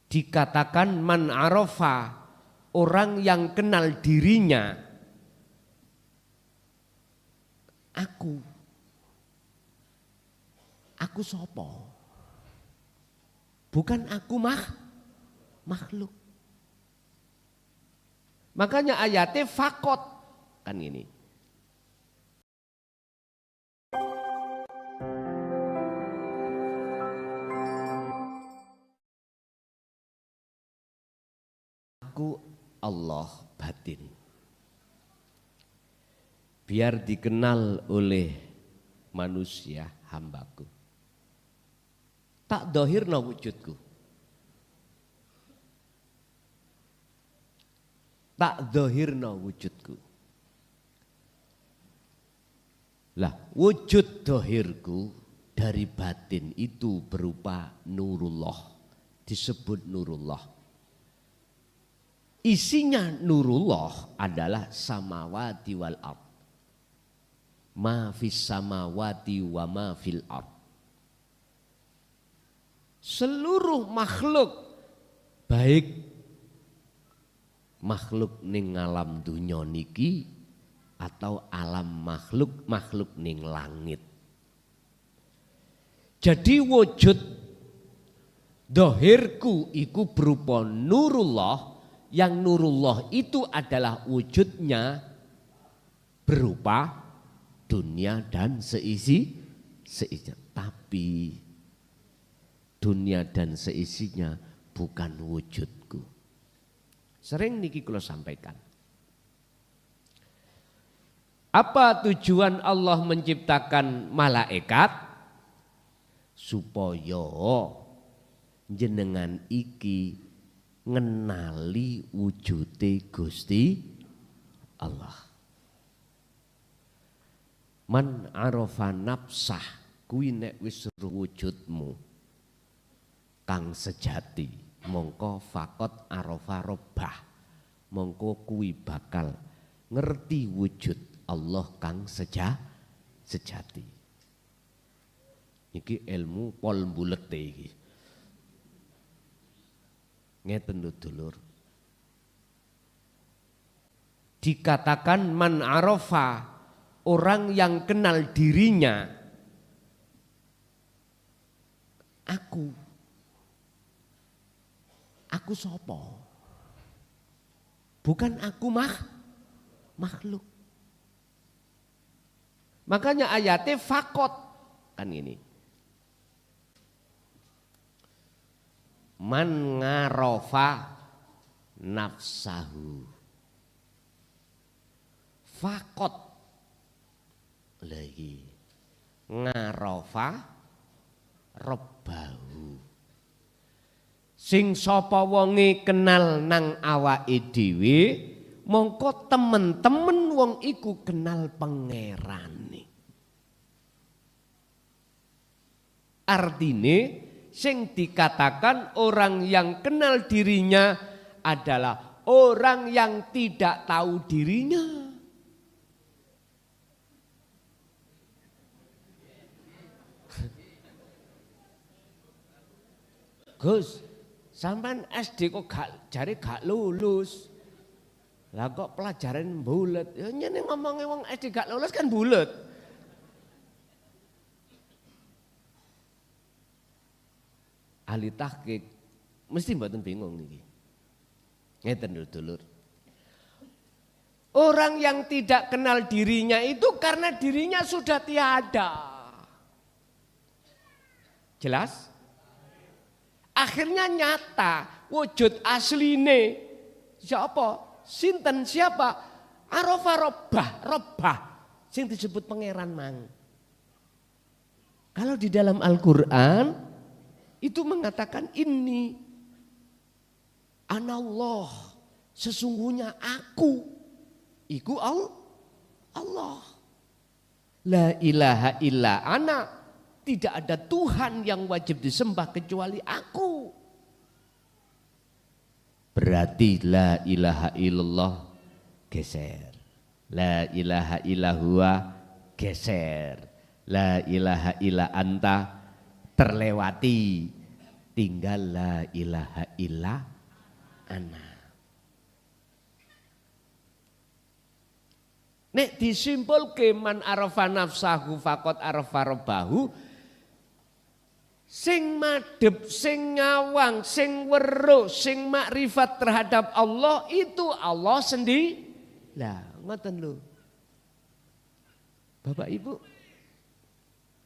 Dikatakan man arafa, orang yang kenal dirinya, aku sopo? Bukan aku makhluk. Makanya ayatnya fakot kan ini. Aku Allah batin. Biar dikenal oleh manusia hambaku. Tak dohirna wujudku. Tak dohirna wujudku. Lah wujud dohirku dari batin itu berupa nurullah. Disebut nurullah. Isinya nurullah adalah samawati wal ard. Ma fis samawati wa ma fil ard. Seluruh makhluk, baik makhluk ning alam dunya niki atau alam makhluk ning langit. Jadi wujud dohirku iku berupa nurullah. Yang nurullah itu adalah wujudnya berupa dunia dan seisinya. Tapi dunia dan seisinya bukan wujudku. Sering niki kula sampaikan. Apa tujuan Allah menciptakan malaikat? Supaya jenengan iki ngenali wujude Gusti Allah. Man arafa nafsah kuwi nek wis wujudmu kang sejati mongko fakot arafa robbah mongko kuwi bakal ngerti wujud Allah kang sejati. Iki ilmu pol mbulete iki. Ngeten dulur. Dikatakan man arafa, orang yang kenal dirinya, aku sopo? Bukan aku makhluk. Makanya ayatnya fakot kan ini. Man ngarofa nafsahu fakot lagi ngarofa robbahu sing sapa wonge kenal nang awake dhewe mongko temen-temen wong iku kenal pangerane. Artine sing dikatakan orang yang kenal dirinya adalah orang yang tidak tahu dirinya. Gus, sampean SD kok gak lulus. Lah kok pelajaran bulet. Ya nyene ngomongnya wong SD gak lulus kan bulet. Ahli tahqiq mesti mboten bingung niki. Ngeten dulur. Orang yang tidak kenal dirinya itu karena dirinya sudah tiada. Jelas? Akhirnya nyata wujud asline siapa? Sinten siapa? Arafa robbah sing disebut pangeran mang. Kalau di dalam Al-Qur'an itu mengatakan ini anallah, sesungguhnya aku iku Allah. La ilaha illa ana, tidak ada Tuhan yang wajib disembah kecuali aku. Berarti la ilaha illallah geser. La ilaha illa huwa geser. La ilaha illa anta terlewati. tinggal la ilaha illa ana. Nek disimpulke man arafa nafsahu faqad arafa rabbahu, sing madhep, sing ngawang, sing weruh, sing makrifat terhadap Allah itu Allah sendiri. Lah ngoten lho. Bapak Ibu,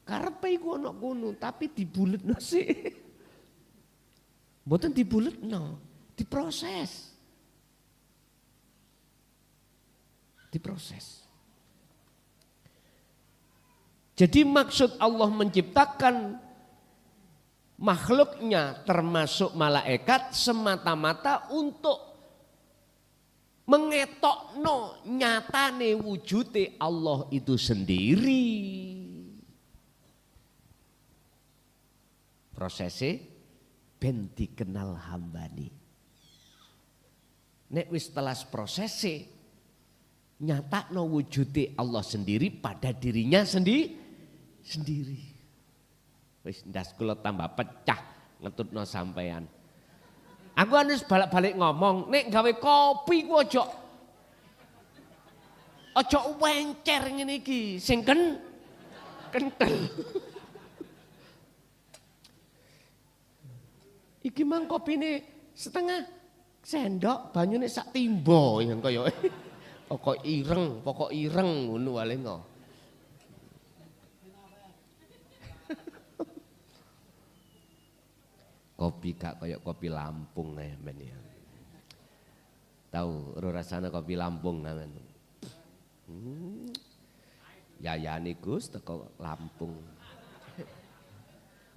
karepe iku ana kono tapi dibuletno sih. Mboten dibuletno, diproses. Diproses. Jadi maksud Allah menciptakan makhluknya termasuk malaikat semata-mata untuk mengetokno nyatane wujude Allah itu sendiri. Prosesnya ben dikenal hambani. Nek wis telas prosesnya nyatakno wujude Allah sendiri pada dirinya sendiri. Wis ndas kula tambah pecah ngetutno sampean. Aku harus balik-balik ngomong, nek gawe kopi ku ojo wencer ngene iki, sing kentel. Iki mang kopine setengah sendok, banyune sak timba yang kaya pokok ireng ngono wae ngo. Kopi gak kayak kopi Lampung men ya. Tahu rasane kopi Lampung men. Yayane Gus teko Lampung.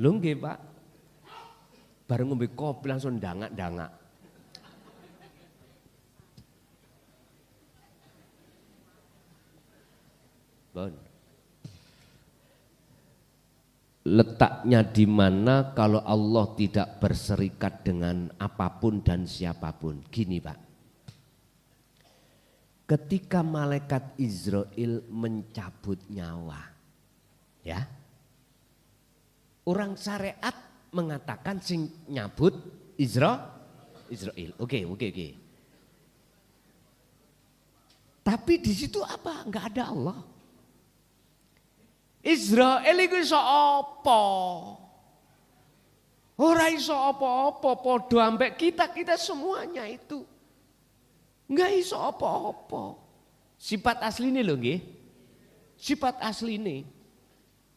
Lho nggih Pak. Bareng ngombe kopi langsung dangak-dangak. Bon. Letaknya di mana kalau Allah tidak berserikat dengan apapun dan siapapun. Gini Pak, ketika malaikat Israel mencabut nyawa, ya, orang syariat mengatakan sing nyabut Israel. Oke. Tapi di situ apa? Enggak ada Allah. Israel iku iso apa? Ora iso apa-apa, padha ambek kita semuanya itu. Enggak iso apa-apa. Sifat asline lho nggih. Sifat asline.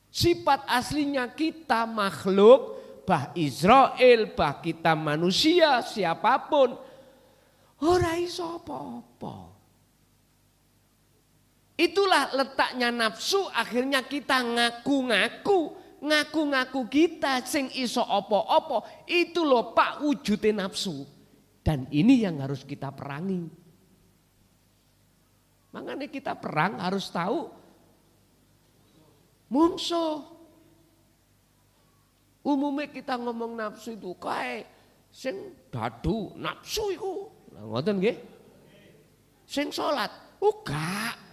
Sifat aslinya kita makhluk, bah Israel, bah kita manusia, siapapun. Ora iso apa-apa. Itulah letaknya nafsu, akhirnya kita ngaku-ngaku kita sing iso opo-opo. Itu loh Pak wujude nafsu. Dan ini yang harus kita perangi. Makanya kita perang harus tahu mungsuh. Umumnya kita ngomong nafsu itu kayak sing dadu nafsu itu. Ngoten nggih? Sing salat, gak.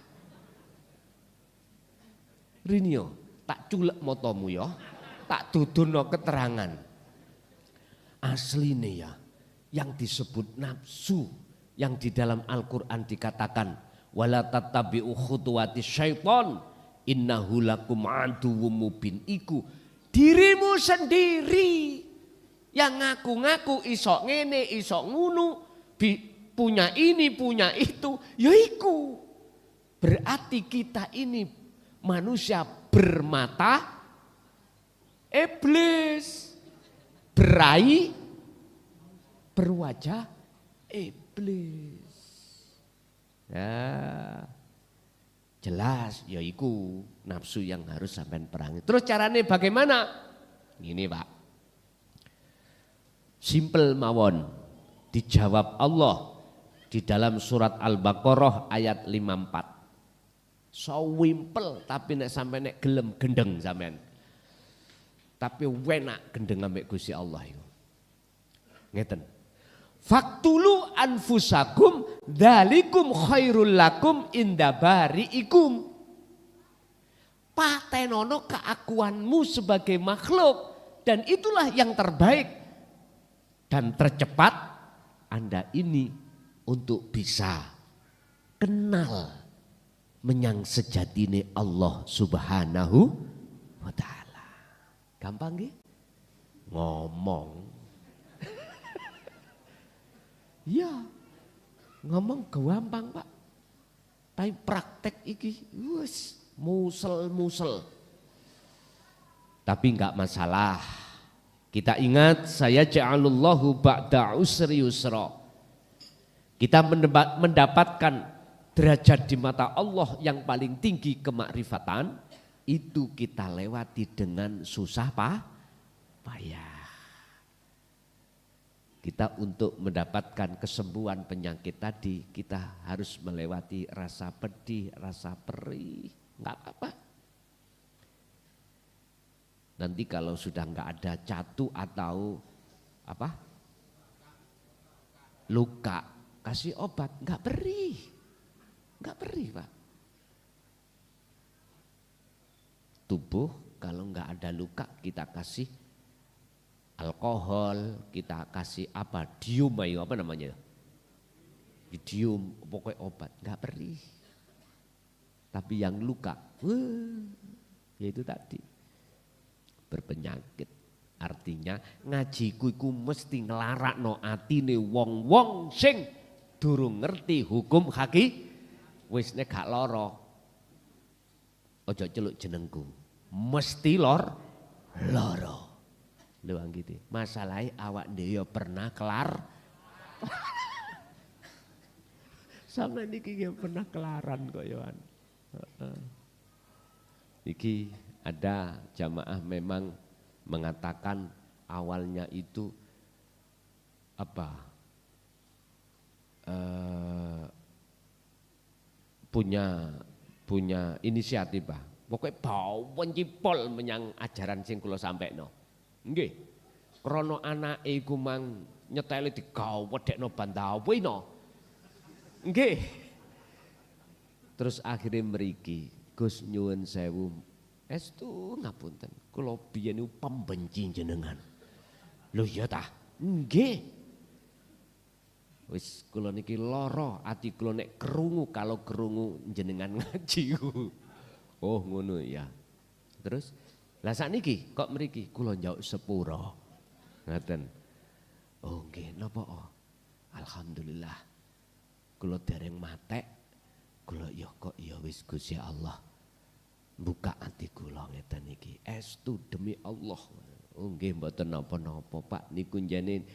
Rinio, tak culek motomu ya, tak dudono keterangan. Aslinya ya, yang disebut nafsu, yang di dalam Al-Quran dikatakan, wala tattabi'u khutuwati syaiton, innahu lakum aduwwum mubin. Iku dirimu sendiri yang ngaku-ngaku isok ngene, isok ngunu, punya ini, punya itu, ya iku. Berarti kita ini manusia bermata iblis, berai berwajah iblis. Ya, jelas yaiku nafsu yang harus sampean perangi. Terus caranya bagaimana? Gini Pak, simple mawon, dijawab Allah di dalam surat Al-Baqarah ayat 54. So wimpel tapi nek sampai nek gelem gendeng sampean. Tapi wenak gendeng ambek Gusti Allah iku. Ngeten. Faktulu anfusakum dzalikum khairul lakum inda bariikum. Patenono keakuanmu sebagai makhluk dan itulah yang terbaik dan tercepat Anda ini untuk bisa kenal menyang sejatine Allah Subhanahu wa taala. Gampang nggih? Ngomong. Ya, ngomong gampang, Pak. Tapi praktek iki wis musel-musel. Tapi enggak masalah. Kita ingat saya ja'alullahu ba'da usri yusra. Kita mendapatkan derajat di mata Allah yang paling tinggi kemakrifatan, itu kita lewati dengan susah payah. Kita untuk mendapatkan kesembuhan penyakit tadi, kita harus melewati rasa pedih, rasa perih, enggak apa-apa. Nanti kalau sudah enggak ada catu atau apa? Luka, kasih obat, enggak perih. Enggak perih, Pak. Tubuh kalau enggak ada luka kita kasih alkohol, kita kasih apa? Dium ayo apa namanya? Dium, pokoknya obat, enggak perih. Tapi yang luka, yaitu tadi berpenyakit. Artinya ngajiku iku mesti nglarakno atine wong-wong sing durung ngerti hukum haki. Wis nek gak lara ojo celuk jenengku. Mesti lara. Lho gitu. Masalahe awak dhewe pernah kelar. Sampe niki ya pernah kelaran kok yoan. Iki ada jamaah memang mengatakan awalnya itu apa? Punya inisiatif, Pak. Pokoknya bau pencipol menyang ajaran sing kula sampekno. Nggih. Krana anake iku mang nyeteli digawedhekno bandawe-no. Nggih. Terus akhirnya mriki, Gus nyuwun sewu, estu ngapunten, kula biyen niku pembenci jenengan. Lho iya tah? Nggih. Wis kula niki lara ati kula nek krungu kalau krungu jenengan ngaji. Oh ngono ya. Terus lah sakniki kok mriki kula njauk sepura. Ngaten. Oh nggih napa? Alhamdulillah. Kula dereng matek. Kula ya kok ya wis Gusti Allah. Buka ati kula ngeten iki. Estu demi Allah. Oh nggih mboten napa-napa Pak niku njenengan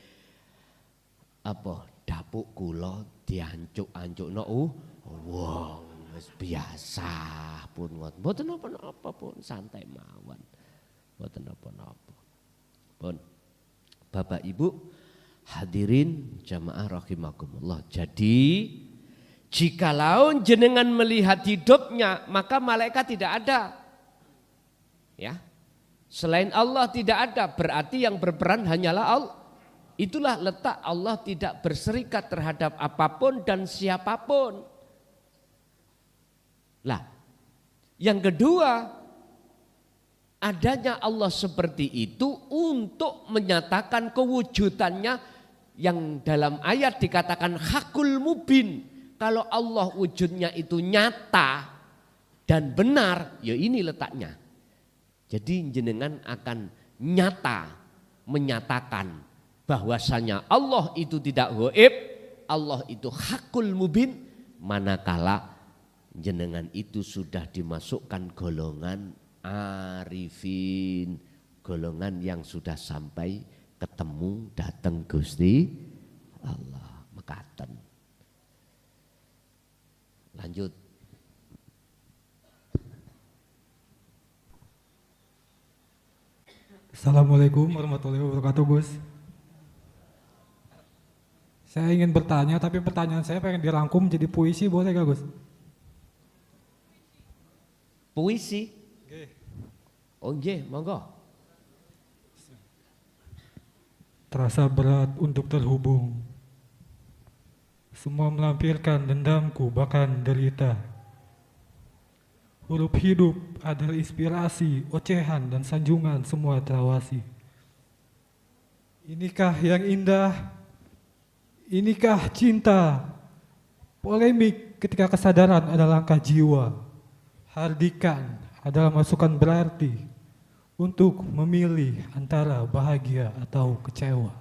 apa dapuk kula diancuk-ancukno wong wis biasa pun ngoten. Mboten napa-napa pun santai mawon. Mboten napa-napa. Pun Bapak Ibu hadirin jamaah rahimakumullah. Jadi jikalau jenengan melihat hidupnya maka malaikat tidak ada. Ya. Selain Allah tidak ada, berarti yang berperan hanyalah Allah. Itulah letak Allah tidak berserikat terhadap apapun dan siapapun. Lah, yang kedua, adanya Allah seperti itu untuk menyatakan kewujudannya yang dalam ayat dikatakan hakul mubin. Kalau Allah wujudnya itu nyata dan benar, ya ini letaknya. Jadi jenengan akan nyata menyatakan bahwasanya Allah itu tidak gaib, Allah itu hakul mubin, manakala jenengan itu sudah dimasukkan golongan arifin, golongan yang sudah sampai ketemu datang Gusti Allah. Mekaten. Lanjut. Assalamualaikum warahmatullahi wabarakatuh, Gus. Saya ingin bertanya, tapi pertanyaan saya pengen dirangkum jadi puisi, boleh gak, Gus? Puisi? Oh nggih, monggo. Terasa berat untuk terhubung. Semua melampirkan dendamku, bahkan derita. Huruf hidup adalah inspirasi, ocehan, dan sanjungan semua terawasi. Inikah yang indah, inikah cinta. Polemik ketika kesadaran adalah langkah jiwa. Hardikan adalah masukan berarti untuk memilih antara bahagia atau kecewa.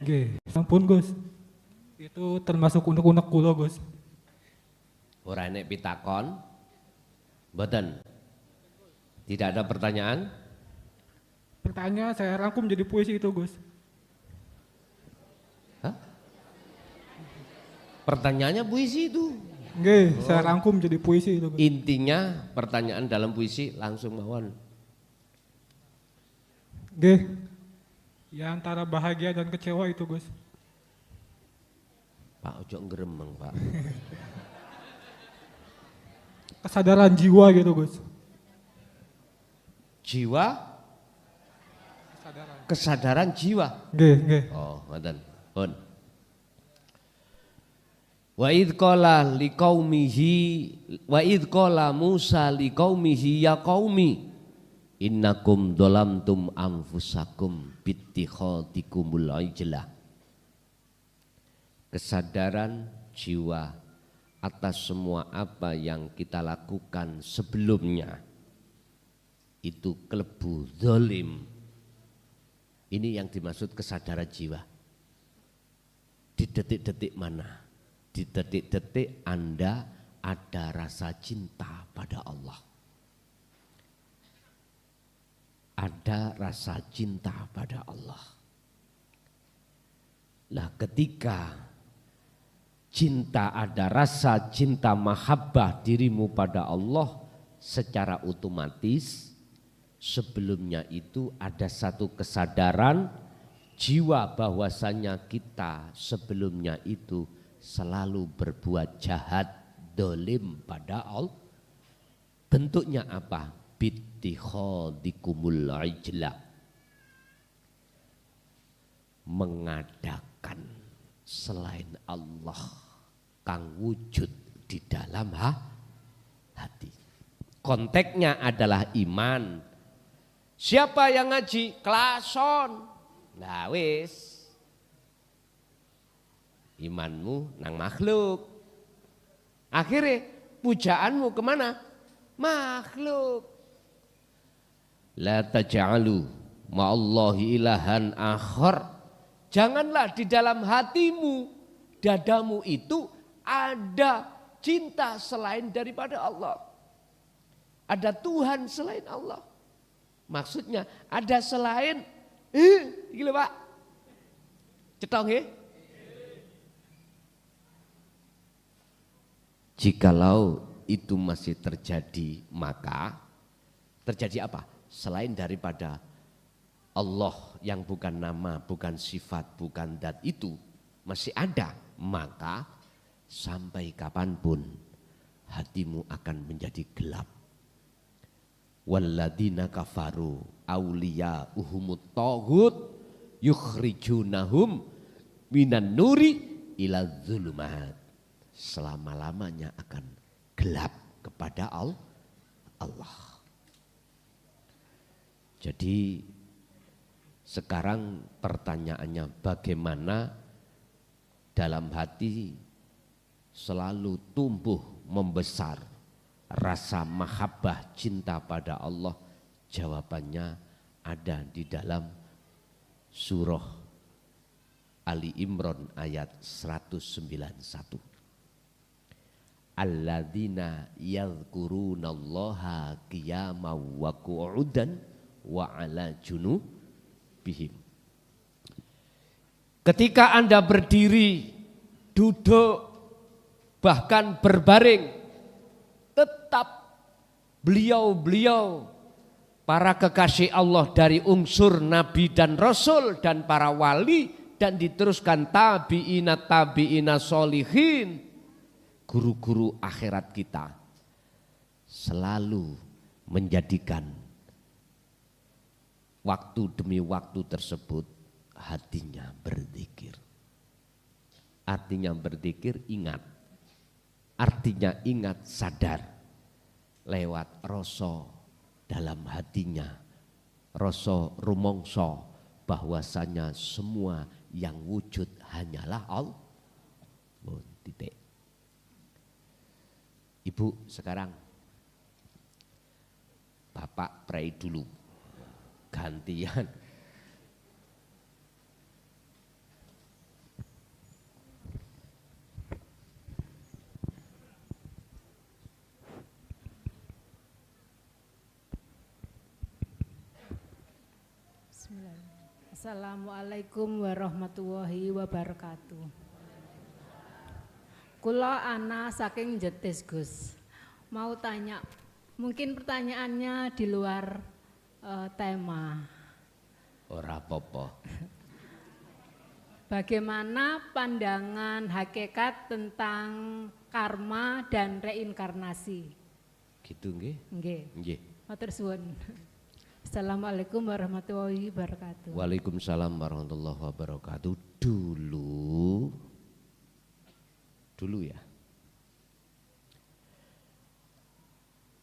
Oke, sampun Gus. Itu termasuk unek-unek kula Gus. Ora enek pitakon? Mboten. Tidak ada pertanyaan? Pertanyaan saya rangkum jadi puisi itu Gus. Hah? Pertanyaannya puisi itu. Oke, saya rangkum jadi puisi itu Gus. Intinya pertanyaan dalam puisi langsung mawon. Oke. Ya antara bahagia dan kecewa itu Gus. Pak ojo ngremeng, Pak. Kesadaran jiwa gitu Gus. Jiwa? Kesadaran jiwa. Oke, oke. Oh, ngoten. Pun. Wa idh qala Musa liqaumihi ya qaumi innakum dolamtum anfusakum bittikhadikumul ijlah. Kesadaran jiwa atas semua apa yang kita lakukan sebelumnya itu kelebu zalim. Ini yang dimaksud kesadaran jiwa. Di detik-detik mana? Di detik-detik Anda ada rasa cinta pada Allah. Ada rasa cinta pada Allah. Nah, ketika cinta, ada rasa cinta mahabbah dirimu pada Allah, secara otomatis sebelumnya itu ada satu kesadaran jiwa bahwasanya kita sebelumnya itu selalu berbuat jahat, dolim pada Allah. Bentuknya apa? Bittikhadikumul ijlah. Mengadakan selain Allah kang wujud di dalam hati. Konteksnya adalah iman. Siapa yang ngaji? Klason. Nah wis. Imanmu nang makhluk. Akhirnya pujaanmu kemana? Makhluk. La taj'alu ma'allahi ilahan akhar. Janganlah di dalam hatimu, dadamu itu ada cinta selain daripada Allah. Ada Tuhan selain Allah. Maksudnya ada selain, gila Pak. Cetong ya. Jikalau itu masih terjadi, maka terjadi apa? Selain daripada Allah yang bukan nama, bukan sifat, bukan zat itu masih ada, maka sampai kapanpun hatimu akan menjadi gelap. Walladzina kafaru awliya'uhumut taghut yukhrijunahum minan nuri ila dzulumat. Selama-lamanya akan gelap kepada Allah. Jadi sekarang pertanyaannya, bagaimana dalam hati selalu tumbuh membesar rasa mahabbah cinta pada Allah? Jawabannya ada di dalam surah Ali Imran ayat 191. Alladzina yadhkurunallaha qiyaman wa qu'udan wa ala junubihim. Ketika Anda berdiri, duduk, bahkan berbaring, tetap beliau-beliau para kekasih Allah dari unsur Nabi dan Rasul dan para wali, dan diteruskan tabi'ina solihin, guru-guru akhirat kita, selalu menjadikan waktu demi waktu tersebut hatinya berzikir. Artinya berzikir ingat, artinya ingat sadar lewat rasa dalam hatinya, rasa rumangsa bahwasanya semua yang wujud hanyalah Allah. Oh, titik. Ibu sekarang Bapak pray dulu, gantian. Assalamualaikum warahmatullahi wabarakatuh. Kula ana saking Jetis Gus. Mau tanya, mungkin pertanyaannya di luar tema. Ora apa-apa. Bagaimana pandangan hakikat tentang karma dan reinkarnasi? Gitu nggih? Nggih. Nggih. Matur suwun. Assalamualaikum warahmatullahi wabarakatuh. Waalaikumsalam warahmatullahi wabarakatuh. Dulu ya.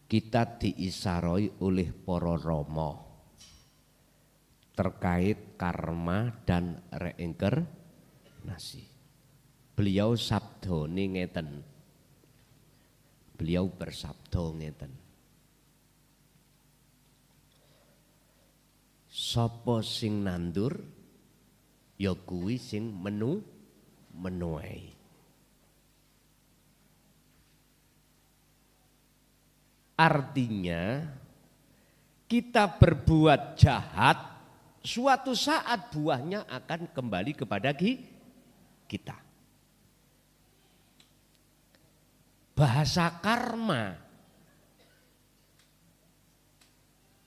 Kita diisaroi oleh para rama terkait karma dan reinkarnasi. Beliau sabdane ngeten. Beliau bersabda ngeten. Sapa sing nandur ya kuwi sing menuai. Artinya kita berbuat jahat, suatu saat buahnya akan kembali kepada kita. Bahasa karma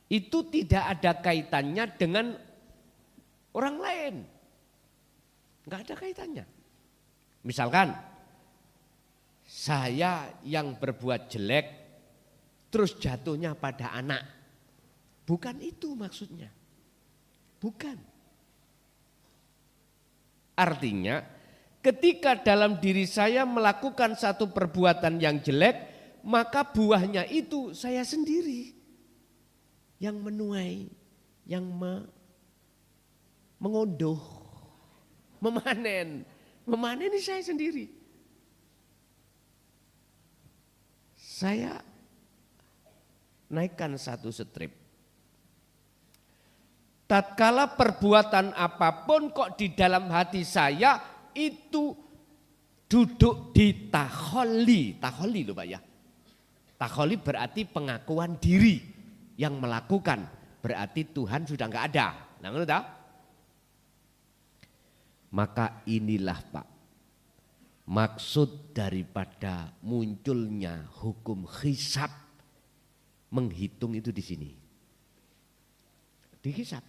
itu tidak ada kaitannya dengan orang lain. Enggak ada kaitannya. Misalkan saya yang berbuat jelek terus jatuhnya pada anak. Bukan itu maksudnya. Bukan. Artinya ketika dalam diri saya melakukan satu perbuatan yang jelek, maka buahnya itu saya sendiri yang menuai, yang mengunduh, memanen. Memanen ini saya sendiri. Saya naikkan satu strip. Tatkala perbuatan apapun kok di dalam hati saya itu duduk di takholi. Takholi loh Pak ya. Takholi berarti pengakuan diri. Yang melakukan berarti Tuhan sudah enggak ada. Nah, ngerti tak? Maka inilah Pak maksud daripada munculnya hukum hisab, menghitung itu di sini. Dihisab.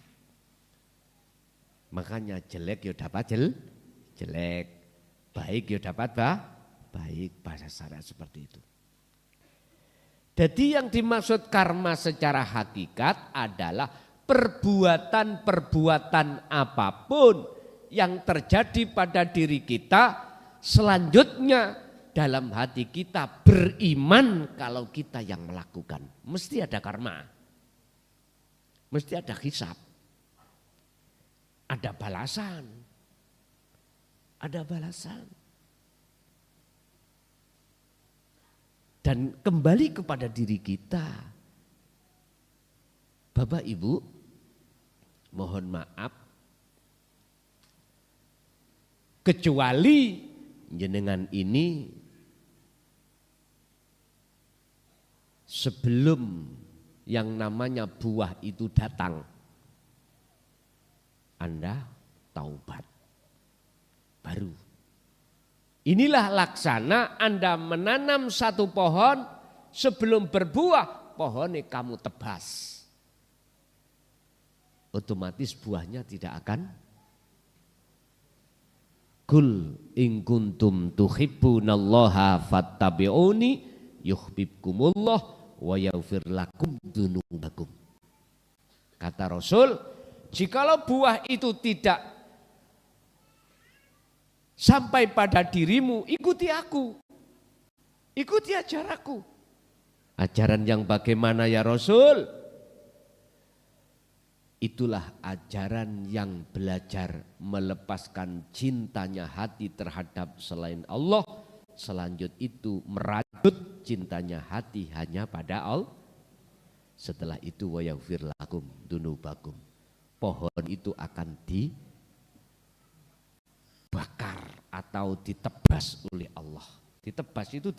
Makanya jelek ya dapat jelek, baik ya dapat baik, bahasa syariat seperti itu. Jadi yang dimaksud karma secara hakikat adalah perbuatan-perbuatan apapun yang terjadi pada diri kita, selanjutnya dalam hati kita beriman kalau kita yang melakukan. Mesti ada karma, mesti ada hisab, ada balasan, ada balasan. Dan kembali kepada diri kita. Bapak Ibu, mohon maaf, kecuali jenengan ini sebelum yang namanya buah itu datang, Anda taubat baru. Inilah laksana Anda menanam satu pohon, sebelum berbuah pohonnya kamu tebas. Otomatis buahnya tidak akan. Kul in kuntum tuhibbunallaha fattabi'uni yuhibbukumullah wa yaghfir lakum dzunubakum. Kata Rasul, jikalau buah itu tidak sampai pada dirimu, ikuti aku. Ikuti ajaranku. Ajaran yang bagaimana ya Rasul? Itulah ajaran yang belajar melepaskan cintanya hati terhadap selain Allah. Selanjut itu merajut cintanya hati hanya pada Allah. Setelah itu wa yaghfir lakum dunubakum. Pohon itu akan dibakar atau ditebas oleh Allah. Ditebas itu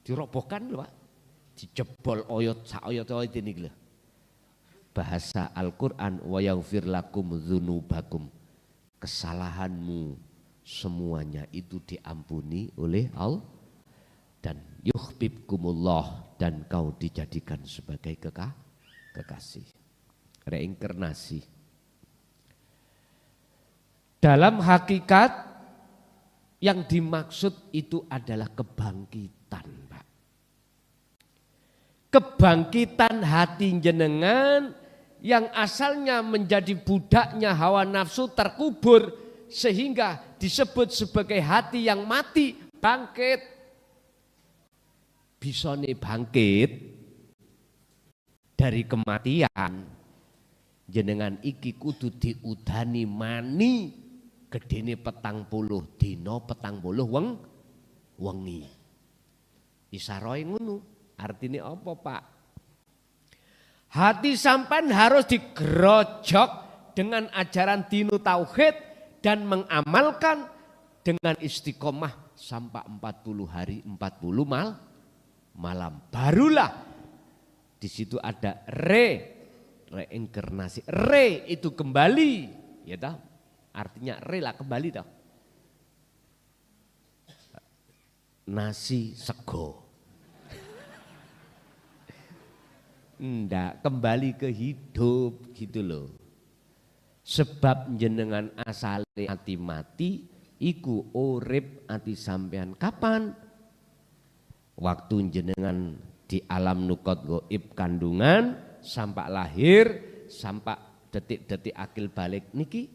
dirobohkan loh Pak. Dijebol oyot saoyot ini loh. Bahasa Al-Quran wa yaghfir lakum dzunubakum, kesalahanmu semuanya itu diampuni oleh Allah, dan yuhibbukumullah, dan kau dijadikan sebagai kekasih. Reinkarnasi dalam hakikat yang dimaksud itu adalah kebangkitan Pak. Kebangkitan hati jenengan yang asalnya menjadi budaknya hawa nafsu terkubur sehingga disebut sebagai hati yang mati, bangkit. Bisa nih bangkit dari kematian. Jenengan iki kudu diudani mani gedene 40 dina 40 wengi. Isaroe ngono. Artinya apa Pak? Hati sampean harus digerojok dengan ajaran dinu tauhid dan mengamalkan dengan istiqomah sampai 40 hari 40 malam. Barulah di situ ada reinkarnasi. Re itu kembali, ya toh? Artinya rela kembali toh. Nasi sego. Ndak kembali ke hidup gitu loh. Sebab jenengan asale ati mati iku urip ati sampean kapan? Waktu jenengan di alam nukot goib kandungan sampai lahir sampai detik-detik akil balik niki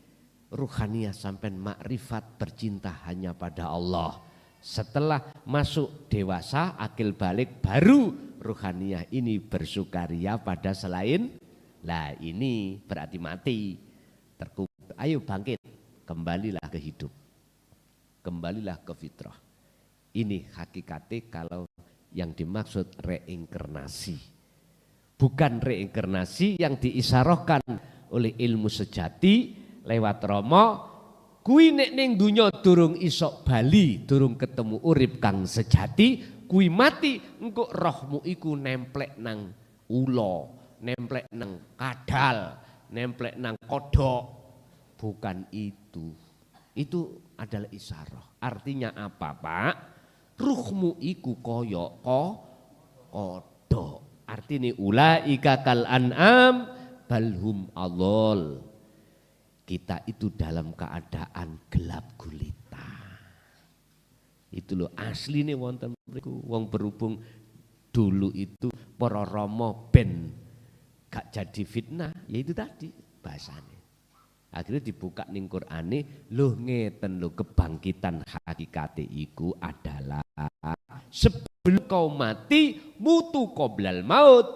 ruhaniyah sampean makrifat bercinta hanya pada Allah. Setelah masuk dewasa akil balik baru ruhaniyah ini bersukaria pada selain. Lah ini berarti mati. Terkubur. Ayo bangkit, kembalilah ke hidup. Kembalilah ke fitrah. Ini hakikatnya kalau yang dimaksud reinkarnasi. Bukan reinkarnasi yang diisyarohkan oleh ilmu sejati lewat Romo. Kui nek ning dunya durung isok bali, durung ketemu urip kang sejati, kui mati engko rohmu iku nemplek nang ula, nemplek nang kadal, nemplek nang kodok. Bukan itu. Itu adalah isyarah. Artinya apa Pak? Ruhmu iku koyo kodok. Artinya ulaika kal an'am balhum adol. Kita itu dalam keadaan gelap gulita. Itu loh asli nih wonten mriku wong berhubung dulu itu para rama ben gak jadi fitnah, ya itu tadi bahasanya. Akhirnya dibuka ning Qur'ane, lho ngeten lho kebangkitan hakikate iku adalah sebelum kau mati mutu qoblal maut.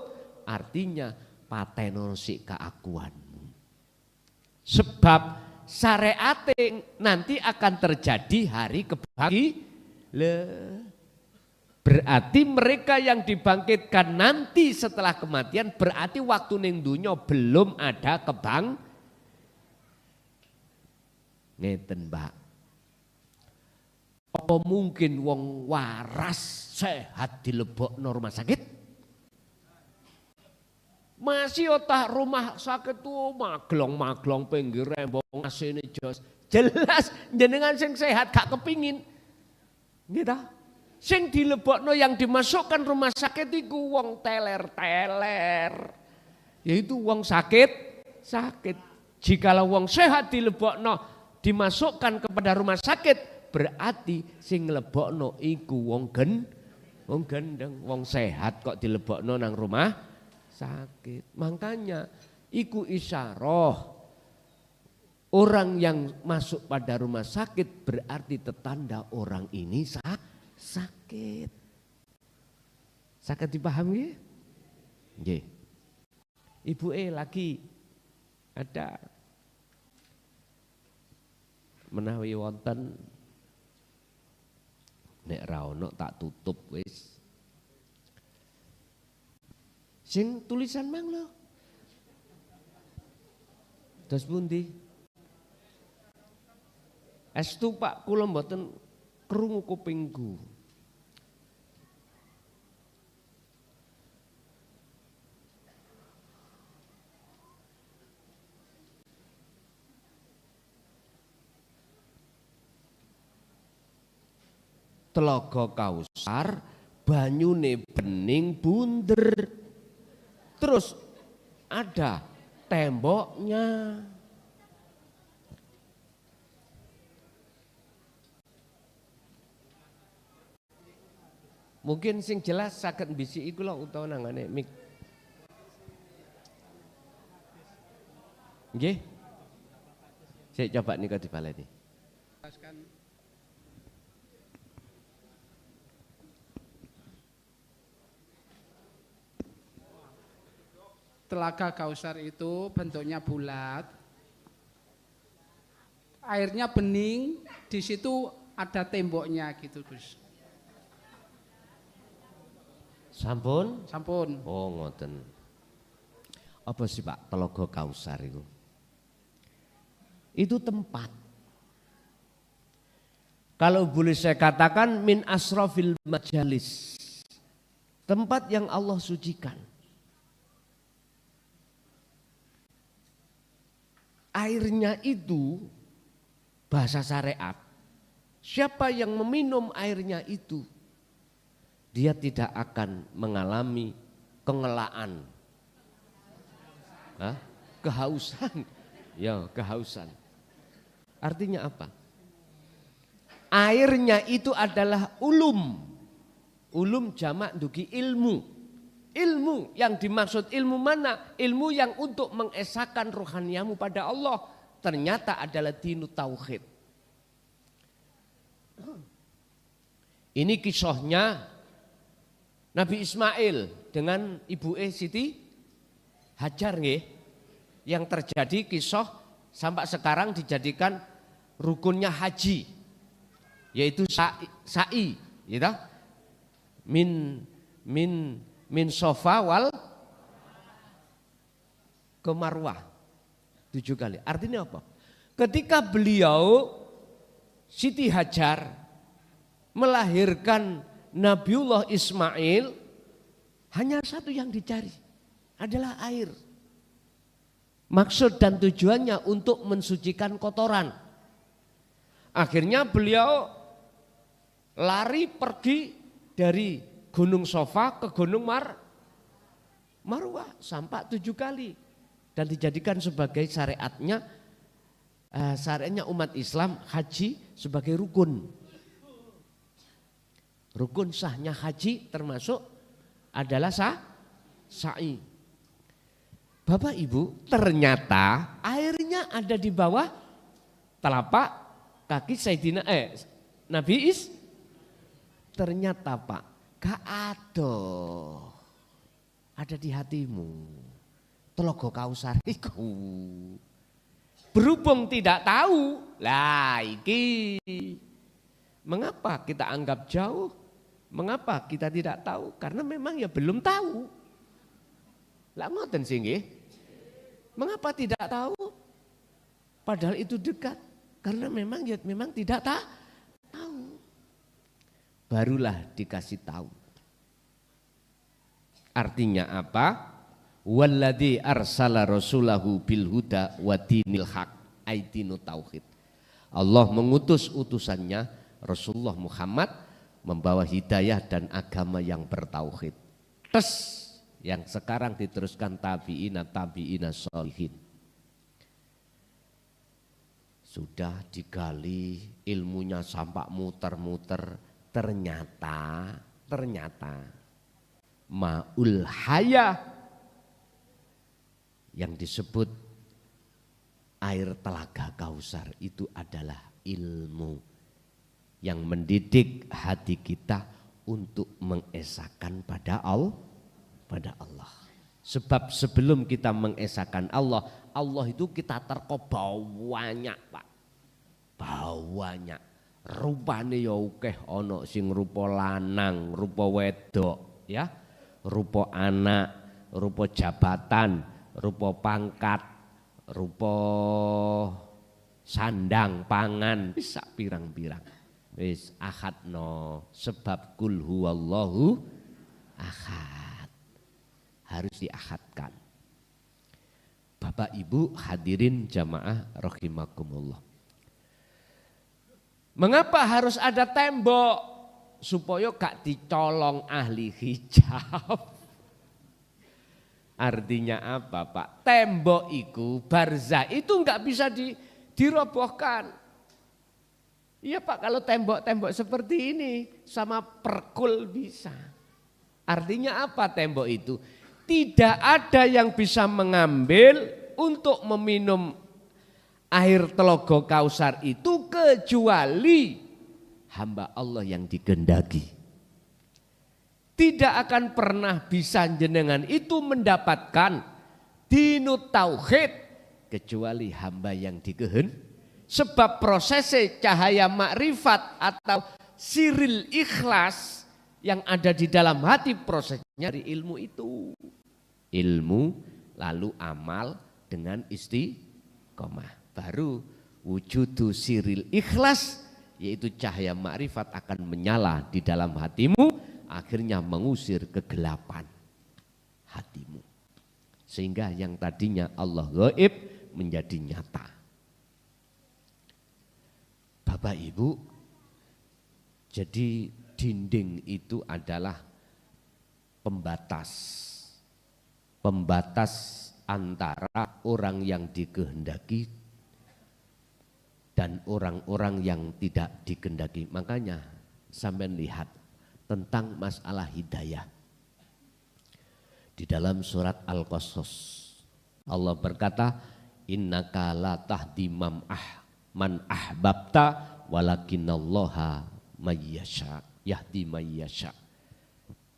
Artinya pateno sik keakuan. Sebab syariat nanti akan terjadi hari berarti mereka yang dibangkitkan nanti setelah kematian berarti waktu ning dunya belum ada ngeten Mbak. Apa mungkin wong waras sehat dilebokno rumah sakit? Masih otak rumah sakit tuh maglong pinggir rembong asine jos. Jelas jenengan sing sehat gak kepingin. Gitu. Sing dilebokno yang dimasukkan rumah sakit iku wong teler-teler. Yaitu wong sakit. Jikalau wong sehat dilebokno dimasukkan kepada rumah sakit berarti sing nglebokno iku wong gendeng, wong sehat kok dilebokno nang rumah sakit. Makanya iku isyarah orang yang masuk pada rumah sakit berarti tetanda orang ini sakit. Sakit dipahami? Nggih. Ibu lagi Ada. Menawi wonten nek ra ono tak tutup wis. Sing tulisan mang lho. Dos pundi? Estu Pak kula mboten krungu kupingku. Telaga Kausar banyune bening bunder. Terus ada temboknya. Mungkin sing jelas saged bisiki kula utawa nangane mik. Nggih. Saya coba nika dibaleni. Telaga Kausar itu bentuknya bulat, airnya bening, di situ ada temboknya gitu Gus. Sampun? Sampun. Oh ngoten. Apa sih Pak Telaga Kausar itu? Itu tempat. Kalau boleh saya katakan min asrafil majalis. Tempat yang Allah sucikan. Airnya itu bahasa syariat. Siapa yang meminum airnya itu, dia tidak akan mengalami kengelaan, kehausan. Ya, kehausan. Artinya apa? Airnya itu adalah ulum. Ulum jamak dugi ilmu. Ilmu yang dimaksud ilmu mana? Ilmu yang untuk mengesahkan rohaniamu pada Allah. Ternyata adalah dinu tauhid. Ini kisahnya Nabi Ismail dengan ibu Siti Hajar nggih. Yang terjadi kisah sampai sekarang dijadikan rukunnya haji. Yaitu sa'i, gitu. Min sofa wal ke Marwah 7 kali. Artinya apa? Ketika beliau Siti Hajar melahirkan Nabiullah Ismail, hanya satu yang dicari adalah air. Maksud dan tujuannya untuk mensucikan kotoran. Akhirnya beliau lari pergi dari Gunung Sofa ke Gunung Marwah sampai 7 kali dan dijadikan sebagai syariatnya umat Islam haji sebagai rukun. Rukun sahnya haji termasuk adalah sa'i. Bapak Ibu, ternyata airnya ada di bawah telapak kaki Sayyidina Nabi ternyata Pak, gak ada di hatimu. Telaga Kausar iku. Berhubung tidak tahu, lah iki. Mengapa kita anggap jauh? Mengapa kita tidak tahu? Karena memang ya belum tahu. Lah ngoten sih nggih. Mengapa tidak tahu? Padahal itu dekat. Karena memang tidak tahu. Barulah dikasih tahu. Artinya apa? Walladzi arsala rasulahu bil huda wa dinil haq, aidinu tauhid. Allah mengutus utusannya Rasulullah Muhammad membawa hidayah dan agama yang bertauhid. Yang sekarang diteruskan tabi'ina sholihin. Sudah digali ilmunya sampai muter-muter, ternyata ma'ul hayah yang disebut air telaga Kausar itu adalah ilmu yang mendidik hati kita untuk mengesahkan pada Allah. Sebab sebelum kita mengesahkan Allah, Allah itu kita terko banyak Pak. Banyak. Rupane ya akeh, ana sing rupa lanang, rupa wedok, ya. Rupa anak, rupa jabatan, rupa pangkat, rupa sandang pangan, bisa pirang-pirang. Wis ahadno, sebab kul huwallahu ahad. Harus diahadkan. Bapak Ibu hadirin jamaah rahimakumullah. Mengapa harus ada tembok? Supaya gak dicolong ahli hijab. Artinya apa Pak? Tembok itu, barzah itu gak bisa dirobohkan. Iya Pak, kalau tembok-tembok seperti ini sama perkul bisa. Artinya apa tembok itu? Tidak ada yang bisa mengambil untuk meminum air telaga Kausar itu kecuali hamba Allah yang dikehendaki. Tidak akan pernah bisa jenengan itu mendapatkan dinut tauhid kecuali hamba yang dikehendaki. Sebab prosesnya cahaya makrifat atau siril ikhlas yang ada di dalam hati prosesnya dari ilmu itu. Ilmu lalu amal dengan istiqomah. Baru wujudu siril ikhlas, yaitu cahaya makrifat akan menyala di dalam hatimu, akhirnya mengusir kegelapan hatimu. Sehingga yang tadinya Allah gaib menjadi nyata. Bapak Ibu, jadi dinding itu adalah pembatas. Pembatas antara orang yang dikehendaki dan orang-orang yang tidak dikehendaki. Makanya sampai lihat tentang masalah hidayah. Di dalam surat Al-Qasas Allah berkata, innaka la tahdi man ahbabta walakinallaha mayyasha yahdi mayyasha.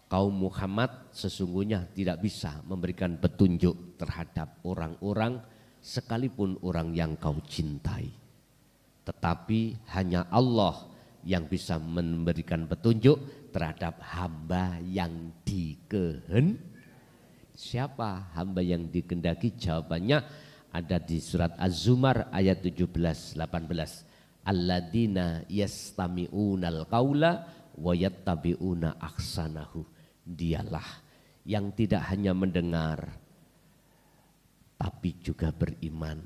Kaum Muhammad sesungguhnya tidak bisa memberikan petunjuk terhadap orang-orang sekalipun orang yang kau cintai. Tetapi hanya Allah yang bisa memberikan petunjuk terhadap hamba yang dikehendaki. Siapa hamba yang dikehendaki? Jawabannya ada di surat Az-Zumar ayat 17-18. Alladzina yastami'unal qaula wa yattabi'una ahsanahu. Dialah yang tidak hanya mendengar tapi juga beriman.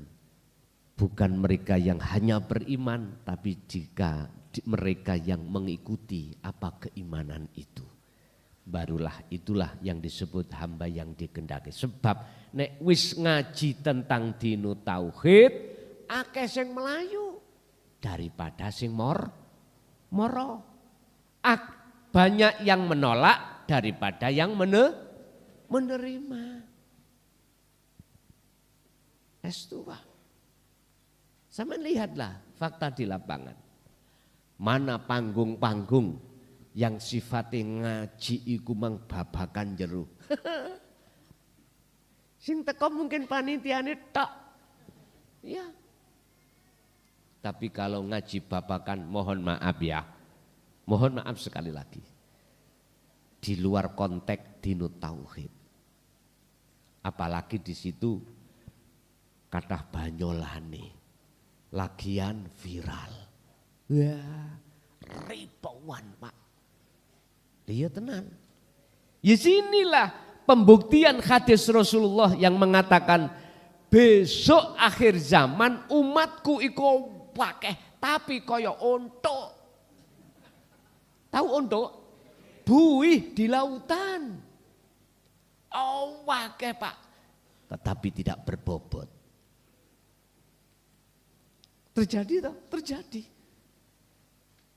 Bukan mereka yang hanya beriman, tapi jika mereka yang mengikuti apa keimanan itu. Barulah itulah yang disebut hamba yang dikehendaki. Sebab nek wis ngaji tentang dinu tauhid, akeh sing melayu daripada sing moro. Banyak yang menolak daripada yang menerima. Estuwa. Sama lihatlah fakta di lapangan. Mana panggung-panggung yang sifatnya ngaji iku mang babakan jero. Sing teko mungkin panitiane tok. Ya. Tapi kalau ngaji babakan mohon maaf ya. Mohon maaf sekali lagi. Di luar konteks dinu tauhid. Apalagi di situ kathah banyolane. Lagian viral. Ya, ribuan Pak. Dia tenan. Ya sinilah pembuktian hadis Rasulullah yang mengatakan besok akhir zaman umatku iku wakeh tapi kaya ontok. Tahu ontok? Buih di lautan. Oh wakeh Pak. Tetapi tidak berbobot. Terjadi toh? Terjadi.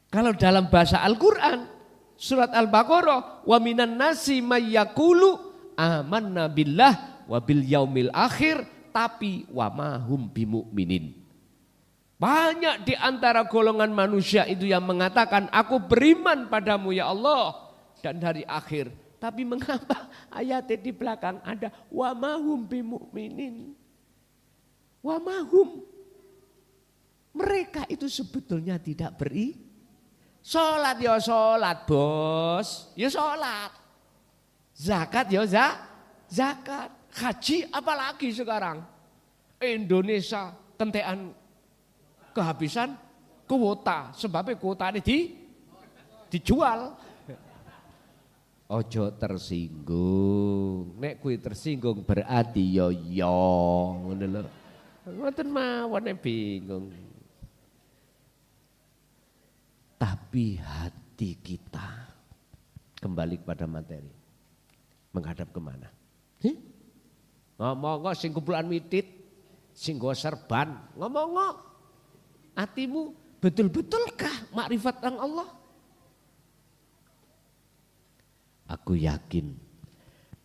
Kalau dalam bahasa Al-Quran, surat Al-Baqarah, wa minan nasi mayyakulu amanna billah wa bil yaumil akhir, tapi wa mahum bimu'minin. Banyak di antara golongan manusia itu yang mengatakan, aku beriman padamu ya Allah, dan hari akhir, Tapi mengapa ayatnya di belakang ada wa mahum bimu'minin? Wa mahum. Mereka itu sebetulnya tidak sholat ya sholat bos, ya sholat. Zakat ya zakat. Haji apalagi sekarang. Indonesia kentean kehabisan kuota. Sebabnya kuota ini dijual. Ojo tersinggung. Nek kuwi tersinggung berarti yo ngono lho. Ngoten mawon bingung. Tapi hati kita kembali kepada materi. Menghadap kemana? Ngomong sing kumpulan mitit, sing go serban, ngomong hatimu betul-betulkah makrifat tentang Allah? Aku yakin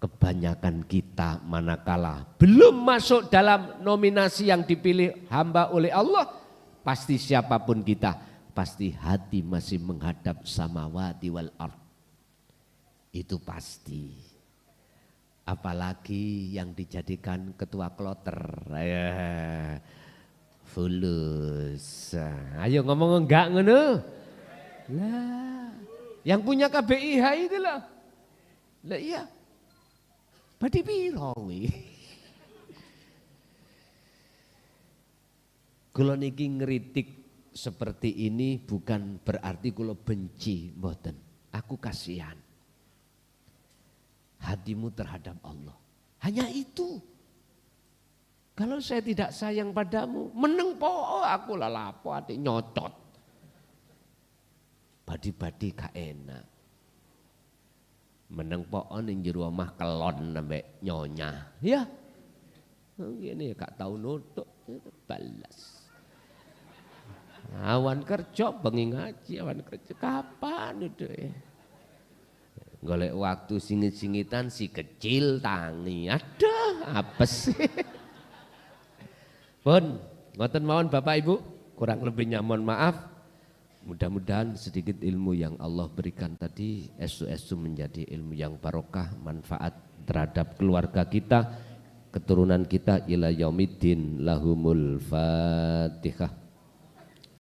kebanyakan kita manakala belum masuk dalam nominasi yang dipilih hamba oleh Allah, pasti siapapun kita, pasti hati masih menghadap samawati wal ard. Itu pasti. Apalagi yang dijadikan ketua kloter. Fulus. Ayo ngomong enggak ngono. Lah, yang punya KBIH itu loh. Lah iya. Berarti piro kuwi? Kula niki ngritik seperti ini bukan berarti kula benci, mboten. Aku kasihan. Hatimu terhadap Allah. Hanya itu. Kalau saya tidak sayang padamu, meneng po aku lalapo ati nyocot. Badi-badi gak enak. Meneng po ning jero omah kelon sampe nyonya. Ya. Ngene gak tau nutuk balas. Awan kerja bengi ngaji, awan kerja kapan itu ya? Golek waktu singit-singitan si kecil tangi. Aduh, apa sih? Pun, ngoten mawon Bapak Ibu, kurang lebihnya mohon maaf. Mudah-mudahan sedikit ilmu yang Allah berikan tadi esu-esu menjadi ilmu yang barokah, manfaat terhadap keluarga kita, keturunan kita ila yaumiddin. Lahumul Fatihah.